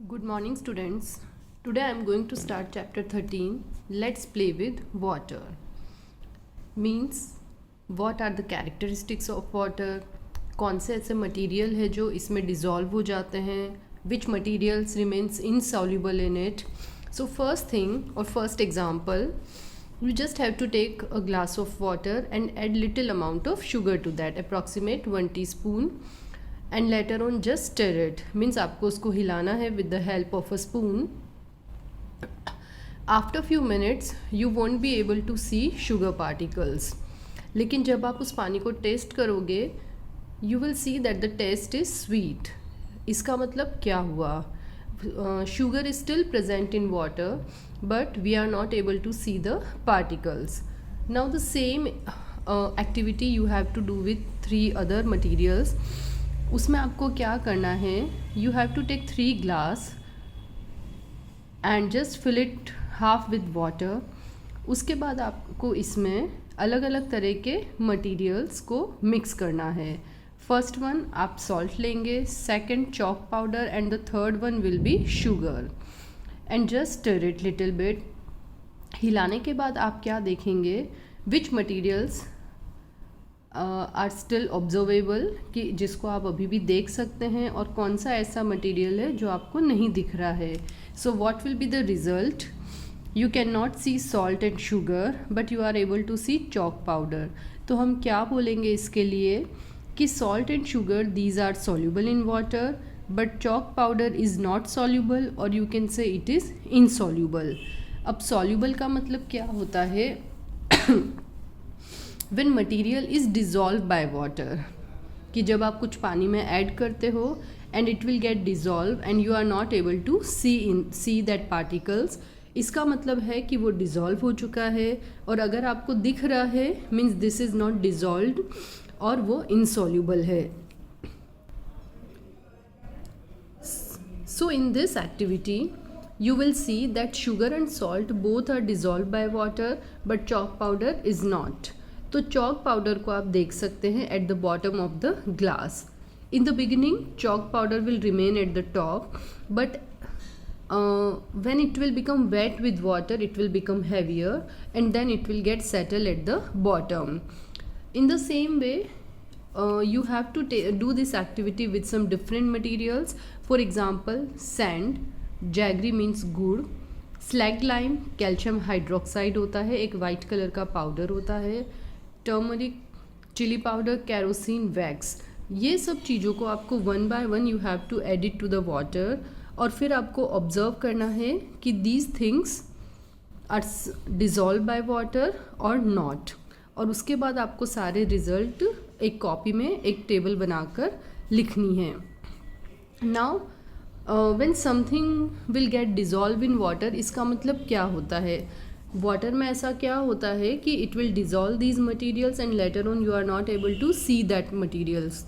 Good morning, students. Today I am going to start chapter 13. Let's play with water. Means what are the characteristics of water? कौन से ऐसे material है जो इसमें dissolve हो जाते हैं? Which materials remains insoluble in it? So first thing or first example, you just have to take a glass of water and add little amount of sugar to that, approximate 1 teaspoon. And later on just stir it, means आपको उसको हिलाना है with the help of a spoon. After few minutes you won't be able to see sugar particles. लेकिन जब आप उस पानी को टेस्ट करोगे you will see that the taste is sweet. इसका मतलब क्या हुआ? Sugar is still present in water but we are not able to see the particles. Now the same activity you have to do with 3 other materials. उसमें आपको क्या करना है? You have to take 3 glass and just fill it half with water. उसके बाद आपको इसमें अलग अलग तरह के मटेरियल्स को मिक्स करना है. फर्स्ट वन आप सॉल्ट लेंगे, second chalk powder and the third one will be sugar and just stir it little bit. हिलाने के बाद आप क्या देखेंगे? Which materials are still observable, कि जिसको आप अभी भी देख सकते हैं, और कौन सा ऐसा मटेरियल है जो आपको नहीं दिख रहा है. So what will be the result? You can not see salt and sugar but you are able to see chalk powder. तो हम क्या बोलेंगे इसके लिए कि salt and sugar these are soluble in water but chalk powder is not soluble, और you can say it is insoluble. अब soluble का मतलब क्या होता है? when material is dissolved by water, कि जब आप कुछ पानी में ऐड करते हो and it will get dissolved and you are not able to see that particles. इसका मतलब है कि वो dissolve हो चुका है, और अगर आपको दिख रहा है means this is not dissolved और वो insoluble है. So in this activity you will see that sugar and salt both are dissolved by water but chalk powder is not. तो चॉक पाउडर को आप देख सकते हैं at the bottom of the glass. In the beginning chalk powder will remain at the top but when it will become wet with water it will become heavier and then it will get settle at the bottom. In the same way you have to do this activity with some different materials. For example sand, jaggery means गुड़, slag lime calcium hydroxide होता है, एक white colour का powder होता है, turmeric, chilli powder, kerosene, wax. ये सब चीज़ों को आपको 1 by 1 you have to add it to the water, और फिर आपको ऑब्जर्व करना है कि these things are dissolve by water और नॉट. और उसके बाद आपको सारे रिजल्ट एक कॉपी में एक टेबल बनाकर लिखनी है. Now when something will get dissolve in water, इसका मतलब क्या होता है? वाटर में ऐसा क्या होता है कि it will dissolve these materials and later on you are not able to see that materials.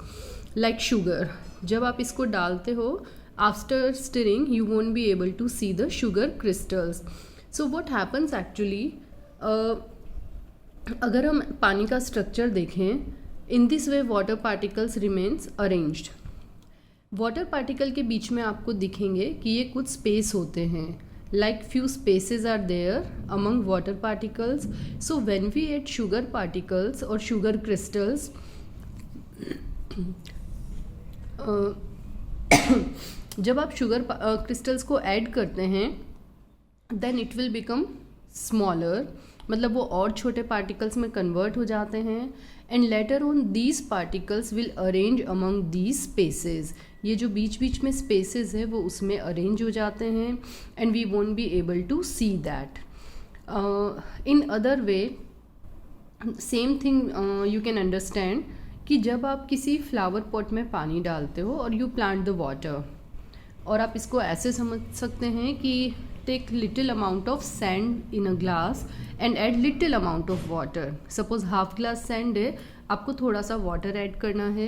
Like sugar, जब आप इसको डालते हो after stirring you won't be able to see the sugar crystals. So what happens actually, अगर हम पानी का structure देखें, in this way water particles remains arranged. Water particle के बीच में आपको दिखेंगे कि ये कुछ स्पेस होते हैं, like few spaces are there among water particles. So when we add sugar particles or sugar crystals जब आप शुगर क्रिस्टल्स को ऐड करते हैं then it will become smaller, मतलब वो और छोटे पार्टिकल्स में कन्वर्ट हो जाते हैं, and later on these particles will arrange among these spaces. ये जो बीच बीच में स्पेसेस है वो उसमें अरेंज हो जाते हैं and we won't be able to see that. In other way same thing you can understand कि जब आप किसी फ्लावर पॉट में पानी डालते हो और यू प्लांट द वाटर, और आप इसको ऐसे समझ सकते हैं कि take little amount of sand in a glass and add little amount of water. Suppose half glass sand है, आपको थोड़ा सा वाटर ऐड करना है.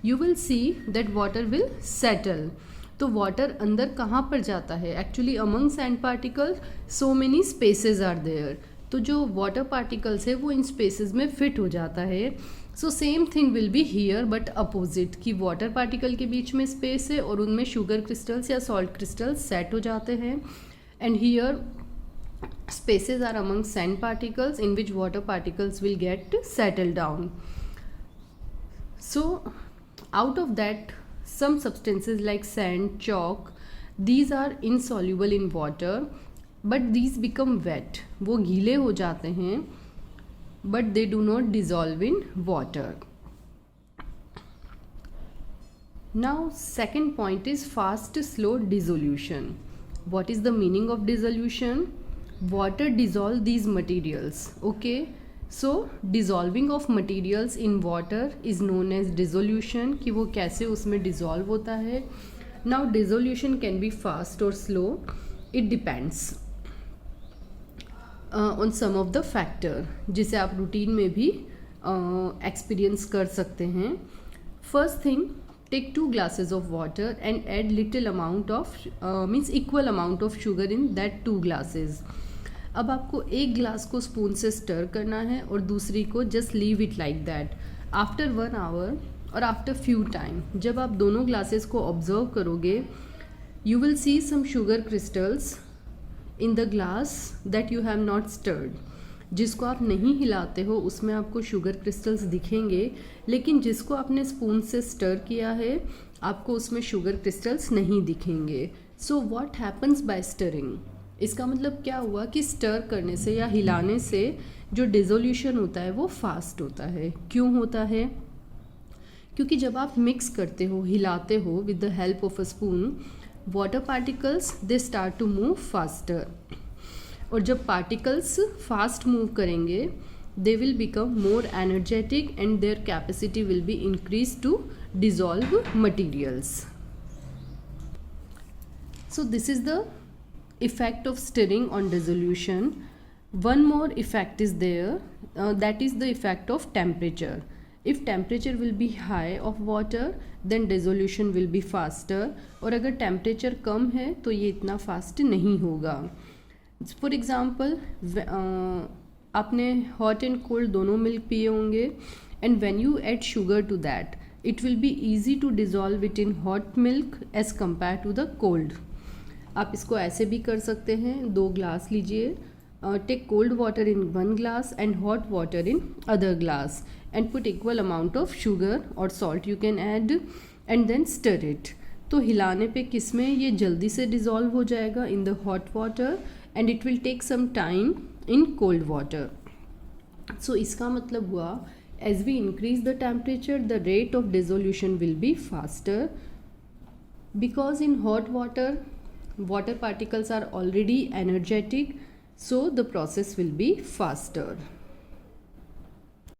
You will see that water will settle. तो वाटर अंदर कहाँ पर जाता है? Actually among sand particles so many spaces are there. तो जो वाटर पार्टिकल्स है वो इन स्पेसेस में फिट हो जाता है. So same thing will be here but opposite, कि वाटर पार्टिकल के बीच में स्पेस है और उनमें शुगर क्रिस्टल्स या सॉल्ट क्रिस्टल्स सेट हो जाते हैं. And here spaces are among sand particles in which water particles will get settled down. So out of that, some substances like sand, chalk, these are insoluble in water but these become wet. वो गीले हो जाते हैं but they do not dissolve in water. Now second point is fast slow dissolution. What is the meaning of dissolution? Water dissolve these materials. Okay, so dissolving of materials in water is known as dissolution, कि वो कैसे उसमें dissolve होता है. Now dissolution can be fast or slow. It depends on some of the factor, जिसे आप routine में भी एक्सपीरियंस कर सकते हैं. First thing, take 2 glasses of water and add little amount of means equal amount of sugar in that 2 glasses. अब आपको एक ग्लास को स्पून से स्टर करना है और दूसरी को just leave it like that. After 1 hour और आफ्टर फ्यू टाइम जब आप दोनों ग्लासेस को ऑब्जर्व करोगे, you will see some sugar crystals in the glass that you have not stirred. जिसको आप नहीं हिलाते हो उसमें आपको शुगर क्रिस्टल्स दिखेंगे, लेकिन जिसको आपने स्पून से स्टर किया है आपको उसमें शुगर क्रिस्टल्स नहीं दिखेंगे. So what happens by stirring? इसका मतलब क्या हुआ कि स्टर करने से या हिलाने से जो डिसोल्यूशन होता है वो फास्ट होता है. क्यों होता है? क्योंकि जब आप मिक्स करते हो, हिलाते हो with the help of a spoon, water particles they start to move faster. और जब पार्टिकल्स फास्ट मूव करेंगे they will become more energetic and their capacity will be increase to dissolve materials. So this is the effect of stirring on dissolution. One more effect is there, that is the effect of temperature. If temperature will be high of water then dissolution will be faster, और अगर temperature कम है तो ये इतना fast नहीं होगा. For example, आपने hot and cold दोनों milk पिए होंगे and when you add sugar to that it will be easy to dissolve it in hot milk as compared to the cold. आप इसको ऐसे भी कर सकते हैं. 2 ग्लास लीजिए, take cold water in 1 glass and hot water in other glass and put equal amount of sugar और salt you can add and then stir it. तो हिलाने पे किस में ये जल्दी से डिज़ोल्व हो जाएगा in the hot water and it will take some time in cold water. So इसका मतलब हुआ as we increase the temperature the rate of dissolution will be faster, because in hot water particles are already energetic, so the process will be faster.